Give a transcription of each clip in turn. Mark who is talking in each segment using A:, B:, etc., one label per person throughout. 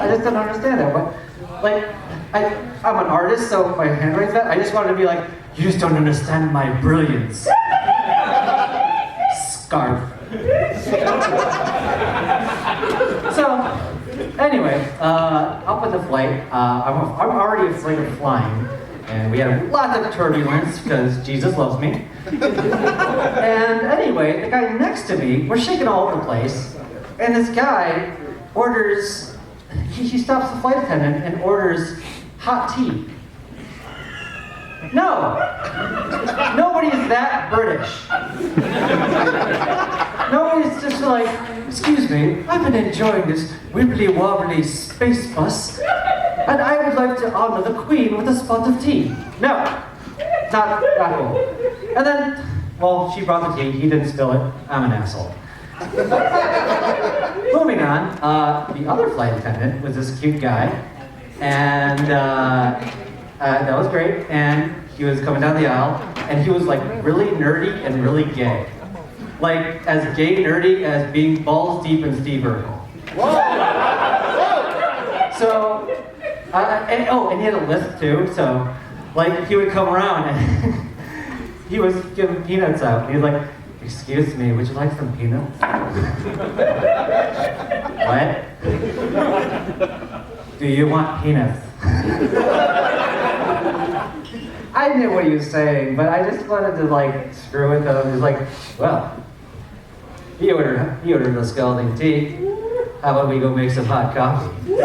A: I just don't understand it. What, like, I'm an artist, so my handwriting's bad. I just wanted to be like, you just don't understand my brilliance. Scarf. So, anyway, up with the flight. I'm already afraid of flying, and we had lots of turbulence because Jesus loves me. And anyway, the guy next to me, we're shaking all over the place, and this guy orders, he stops the flight attendant and orders hot tea. No! Nobody's that British. Nobody's just like, excuse me, I've been enjoying this wibbly-wobbly space bus, and I would like to honor the Queen with a spot of tea. No, not cool. And then, well, she brought the tea, he didn't spill it, I'm an asshole. Moving on, the other flight attendant was this cute guy, and that was great, and he was coming down the aisle, and he was like really nerdy and really gay. Like, as gay nerdy as being balls deep in Steve Urkel. So, and he had a lisp too, so, like, he would come around and he was giving peanuts out. He was like, excuse me, would you like some peanuts? What? Do you want peanuts? I knew what he was saying, but I just wanted to, like, screw with him. He was like, well, he ordered a scalding tea. How about we go make some hot coffee?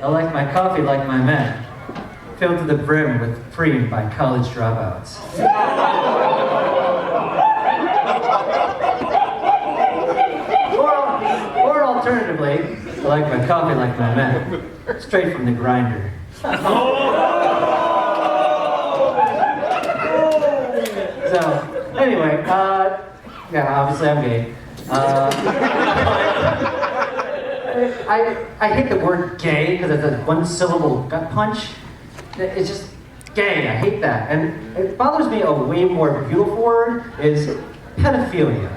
A: I like my coffee like my men, filled to the brim with cream by college dropouts. Or alternatively, I like my coffee like my men, straight from the grinder. So, anyway, yeah, obviously I'm gay. I hate the word gay because it's a one-syllable gut punch. It's just gay, I hate that. And it bothers me, a way more beautiful word is pedophilia.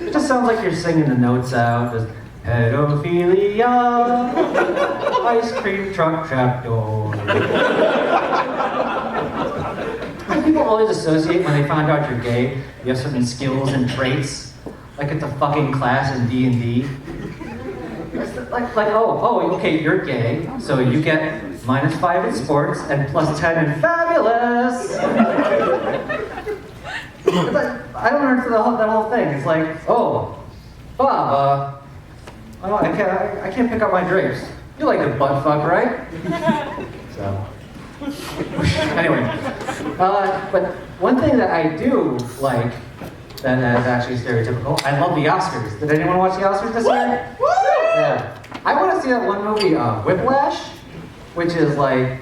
A: It just sounds like you're singing the notes out, just pedophilia, ice cream truck trapdoor. People always associate when they find out you're gay, you have certain skills and traits, like it's a fucking class in D&D. Like, okay, you're gay, so you get -5 in sports and +10 in fabulous. I don't understand that whole thing. It's like, oh, Bob, I can't pick up my drapes. You like to butt fuck, right? So. Anyway, but one thing that I do like that is actually stereotypical, I love the Oscars. Did anyone watch the Oscars this year? Yeah. I want to see that one movie, Whiplash, which is like,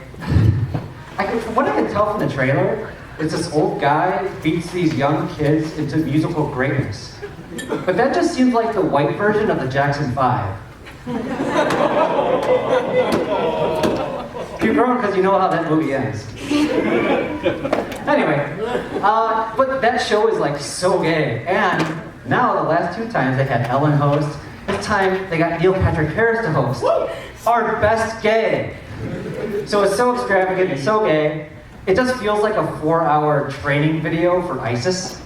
A: from what I can tell from the trailer, it's this old guy beats these young kids into musical greatness. But that just seems like the white version of the Jackson 5. You're grown because you know how that movie ends. Anyway, but that show is like so gay. And now the last 2 times they had Ellen host. This time they got Neil Patrick Harris to host. Our best gay. So it's so extravagant and so gay. It just feels like a 4-hour training video for ISIS.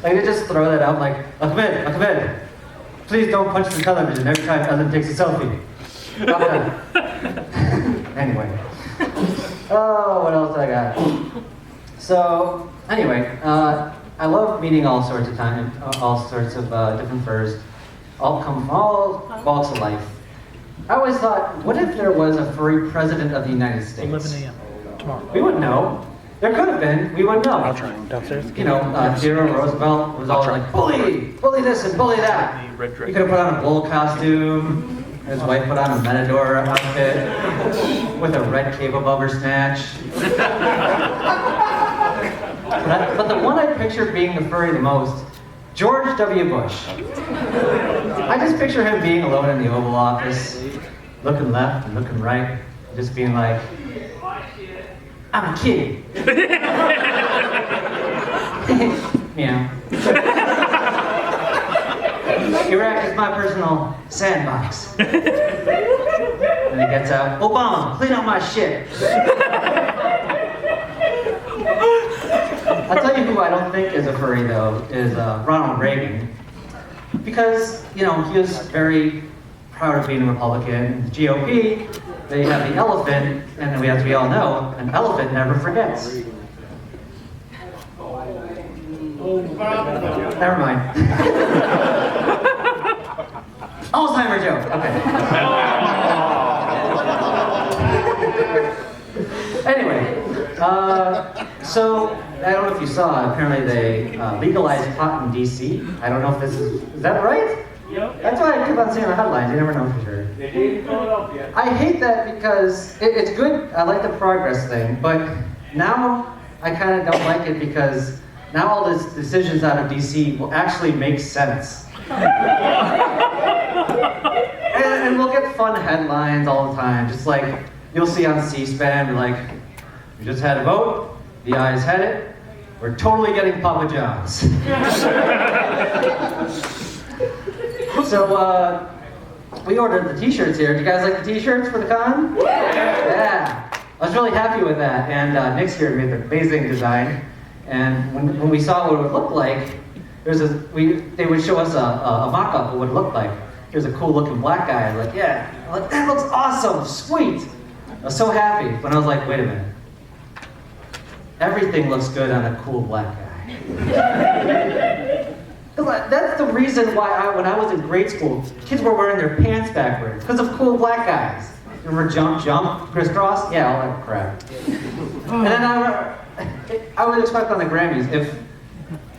A: Like they just throw that out like, Ahmed, please don't punch the television every time Ellen takes a selfie. Anyway. Oh, what else I got? So, anyway, I love meeting all sorts of different furs. All come from all walks of life. I always thought, what if there was a furry president of the United States?
B: 11 a.m. tomorrow.
A: We wouldn't know. There could have been. We wouldn't know.
B: I'll try downstairs.
A: You know, Theodore Roosevelt was all like, bully this and bully that. He could have put on a bull costume. His wife put on a Matador outfit with a red cape above her snatch. But the one I picture being the furry the most, George W. Bush. I just picture him being alone in the Oval Office, looking left and looking right, just being like, I'm a kid. Yeah. Iraq is my personal sandbox. And he gets out, Obama, clean up my shit. I'll tell you who I don't think is a furry, though, is Ronald Reagan. Because, he was very proud of being a Republican. The GOP, they have the elephant, and as we all know, an elephant never forgets. Never mind. Alzheimer joke. Okay. Anyway, so I don't know if you saw. Apparently, they legalized pot in D.C. I don't know if this is that right?
C: Yep.
A: That's why I keep on seeing the headlines. You never know for sure.
C: They did in Philadelphia.
A: I hate that because it's good. I like the progress thing, but now I kind of don't like it because now all these decisions out of DC will actually make sense. and we'll get fun headlines all the time. Just like you'll see on C-SPAN, like, we just had a vote, the ayes had it, we're totally getting Papa John's. So, we ordered the t-shirts here. Do you guys like the t-shirts for the con? Yeah. I was really happy with that. And Nick's here made an amazing design. And when we saw what it would look like, they would show us a mock-up of what it looked like. Here's a cool looking black guy. Like, yeah. I'm like, that looks awesome, sweet. I was so happy. But I was like, wait a minute. Everything looks good on a cool black guy. That's the reason why when I was in grade school, kids were wearing their pants backwards, because of cool black guys. Remember jump, crisscross? Yeah, all that crap. And then I would expect on the Grammys, if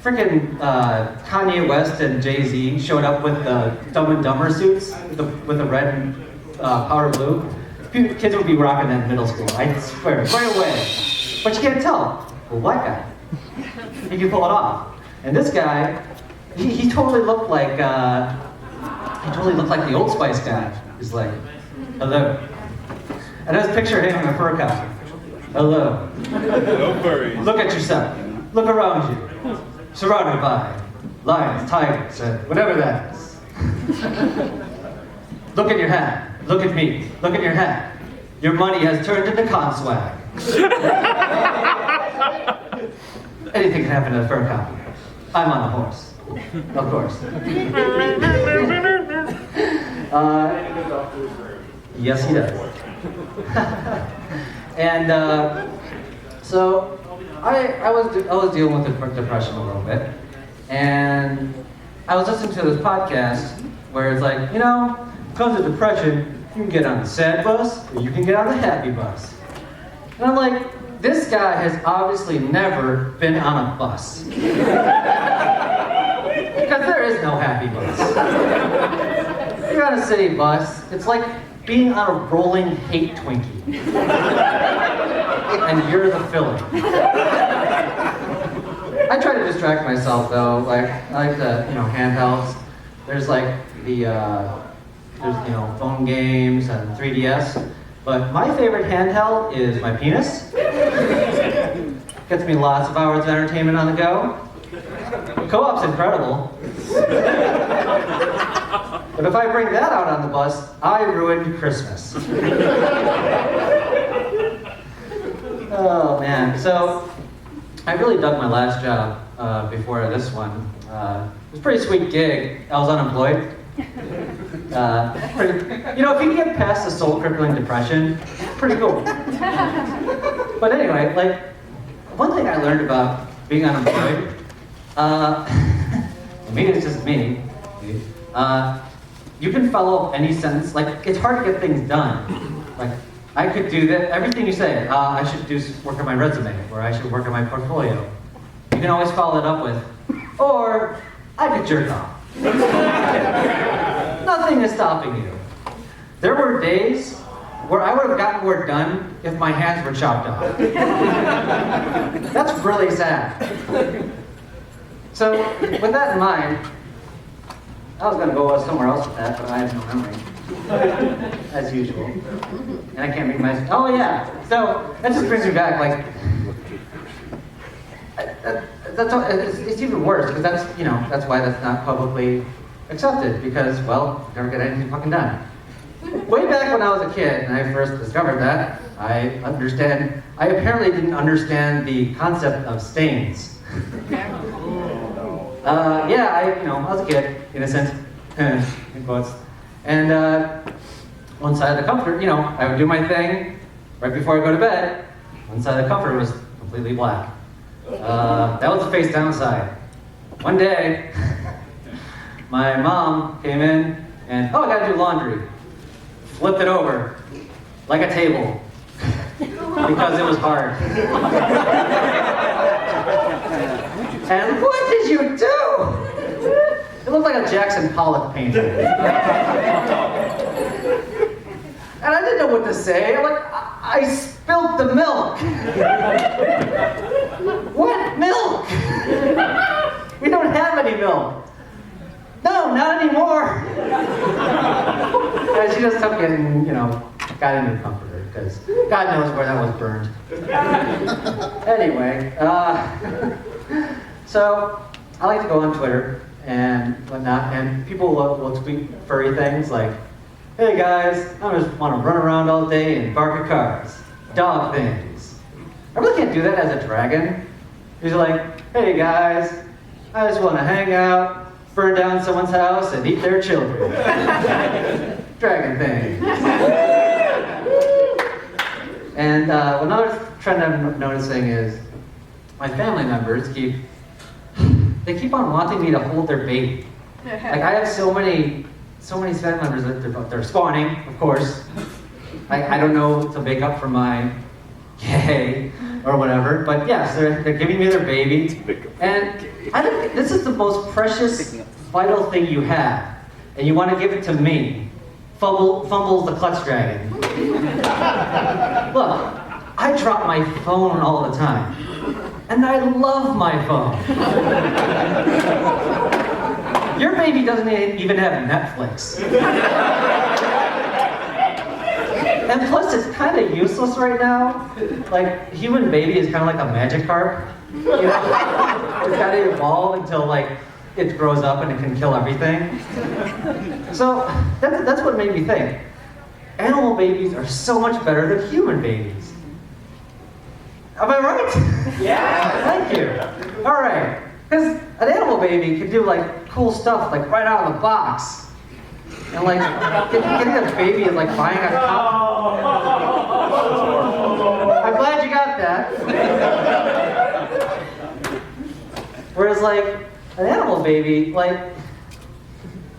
A: freaking Kanye West and Jay-Z showed up with the Dumb and Dumber suits, with the red and powder blue, kids would be rocking that in middle school, I swear, right away. But you can't tell. Well, black guy. He can pull it off. And this guy, he totally looked like the Old Spice guy. He's like, hello. And I just picture him in a fur costume. Hello.
C: No furries.
A: Look at yourself. Look around you. Surrounded by lions, tigers, and whatever that is. Look at your hat. Look at me. Look at your hat. Your money has turned into con swag. Anything can happen in a fur costume. I'm on a horse. Of course. Yes, he does. And so I was dealing with depression a little bit, and I was listening to this podcast where it's like, when it comes to depression, you can get on the sad bus or you can get on the happy bus. And I'm like, this guy has obviously never been on a bus. Because there is no happy bus. You're on a city bus, it's like being on a rolling hate Twinkie. And you're the filling. I try to distract myself though, I like the, handhelds. There's like there's phone games and 3DS. But my favorite handheld is my penis. Gets me lots of hours of entertainment on the go. Co-op's incredible. But if I bring that out on the bus, I ruined Christmas. Oh man, so I really dug my last job before this one. It was a pretty sweet gig. I was unemployed. If you can get past the soul-crippling depression, pretty cool. But anyway, one thing I learned about being unemployed, maybe it's just me, you can follow up any sentence, it's hard to get things done. I could do that, everything you say, I should work on my resume, or I should work on my portfolio. You can always follow it up with, or I could jerk off. Nothing is stopping you. There were days where I would have gotten work done if my hands were chopped off. That's really sad. So, with that in mind, I was going to go somewhere else with that, but I have no memory. As usual. And I can't make my... Oh, yeah. So, that just brings me back, it's even worse, because that's why that's not publicly accepted because, well, never get anything fucking done. Way back when I was a kid and I first discovered that, I apparently didn't understand the concept of stains. I was a kid, innocent, in quotes. And one side of the comforter, I would do my thing right before I go to bed. One side of the comforter was completely black. That was the face down side. One day, my mom came in and, I gotta do laundry. Flipped it over, like a table, because it was hard. And what did you do? It looked like a Jackson Pollock painting. And I didn't know what to say. I spilled the milk. What milk? We don't have any milk. No, not anymore. And she just took it and, got a new comforter, because God knows where that was burned. Anyway, so I like to go on Twitter and whatnot, and people will tweet furry things like, hey guys, I just want to run around all day and bark at cars, dog things. I really can't do that as a dragon. He's like, hey guys, I just want to hang out, burn down someone's house, and eat their children. Dragon thing. And another trend I'm noticing is my family members keep on wanting me to hold their baby. Like I have so many family members that they're spawning, of course. I don't know to make up for my gay or whatever, but yes, they're giving me their baby. And I think this is the most precious, vital thing you have, and you want to give it to me. Fumbles the clutch dragon. Look, I drop my phone all the time, and I love my phone. Your baby doesn't even have Netflix. And plus, it's kind of useless right now. Like, human baby is kind of like a magic carp. It's got to evolve until, it grows up and it can kill everything. So, that's what made me think. Animal babies are so much better than human babies. Am I right? Yeah! Thank you. All right. Because an animal baby can do, cool stuff, right out of the box. And getting a baby is like buying a cup. I'm glad you got that. Whereas an animal baby,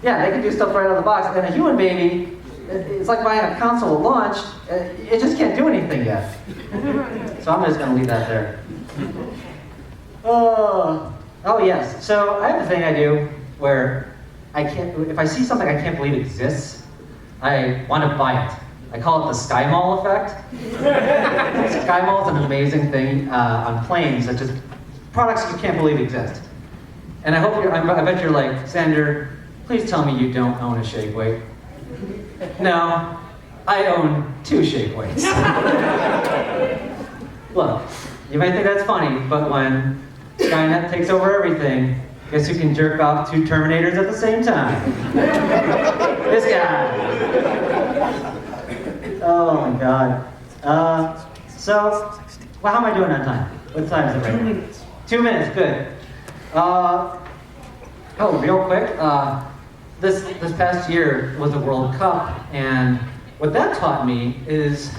A: they can do stuff right out of the box. And a human baby, it's like buying a console at launch. It just can't do anything yet. So I'm just gonna leave that there. Oh yes. So I have a thing I do where if I see something I can't believe exists, I want to buy it. I call it the Sky Mall effect. Sky Mall is an amazing thing on planes that just products you can't believe exist. And I bet you're like, Xander, please tell me you don't own a shake weight. No, I own 2 shake weights. Look, you might think that's funny, but when Skynet takes over everything, guess who can jerk off 2 Terminators at the same time? This guy. Oh my God. How am I doing on time? What time is it right now? 2 minutes, good. Real quick. This past year was the World Cup, and what that taught me is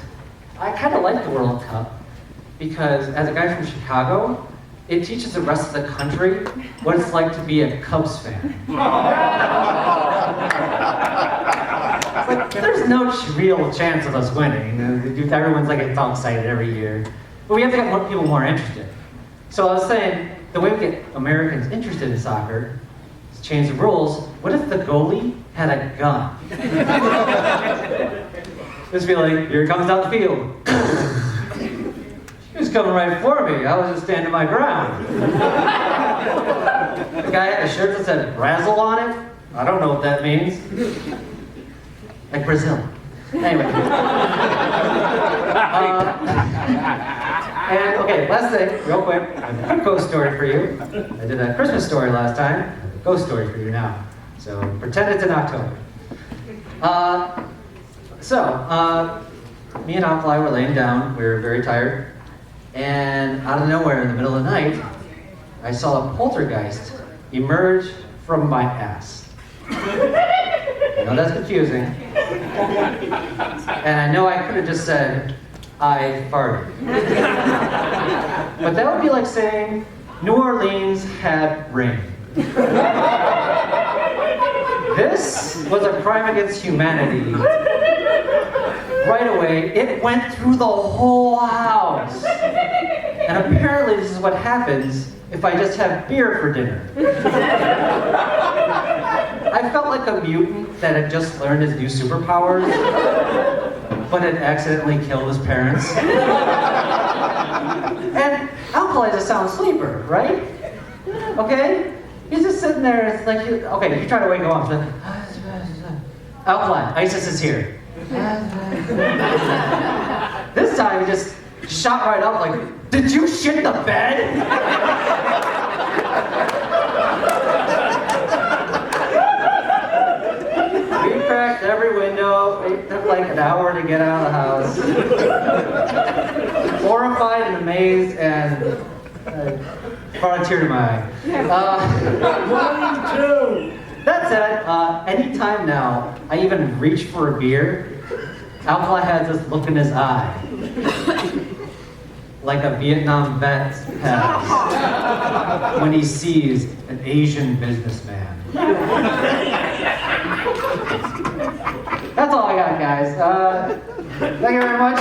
A: I kind of like the World Cup because as a guy from Chicago, it teaches the rest of the country what it's like to be a Cubs fan. There's no real chance of us winning. Everyone's it's all excited every year. But we have to get people more interested. So I was saying, the way we get Americans interested in soccer is change the rules. What if the goalie had a gun? Just be like, here it comes down the field. He was coming right for me. I was just standing my ground. The guy had a shirt that said Razzle on it. I don't know what that means. Like Brazil. Anyway. Last thing, real quick. I have a quick ghost story for you. I did a Christmas story last time. I have a ghost story for you now. So pretend it's in October. Me and Alkali were laying down. We were very tired. And out of nowhere, in the middle of the night, I saw a poltergeist emerge from my ass. I know that's confusing. And I know I could have just said, I farted. But that would be like saying, New Orleans had rain. This was a crime against humanity. Right away, it went through the whole house. And apparently this is what happens if I just have beer for dinner. I felt like a mutant that had just learned his new superpowers, but had accidentally killed his parents. And Alkali is a sound sleeper, right? Okay? He's just sitting there, it's like, okay, you try to wake him up. Like, Alkali, ISIS is here. This time he just shot right up like, did you shit the bed? We cracked every window. It took like an hour to get out of the house. Horrified and amazed and brought a tear to my eye. That said, anytime now I even reach for a beer, Alkali has this look in his eye. Like a Vietnam vet has when he sees an Asian businessman. That's all I got, guys. Thank you very much.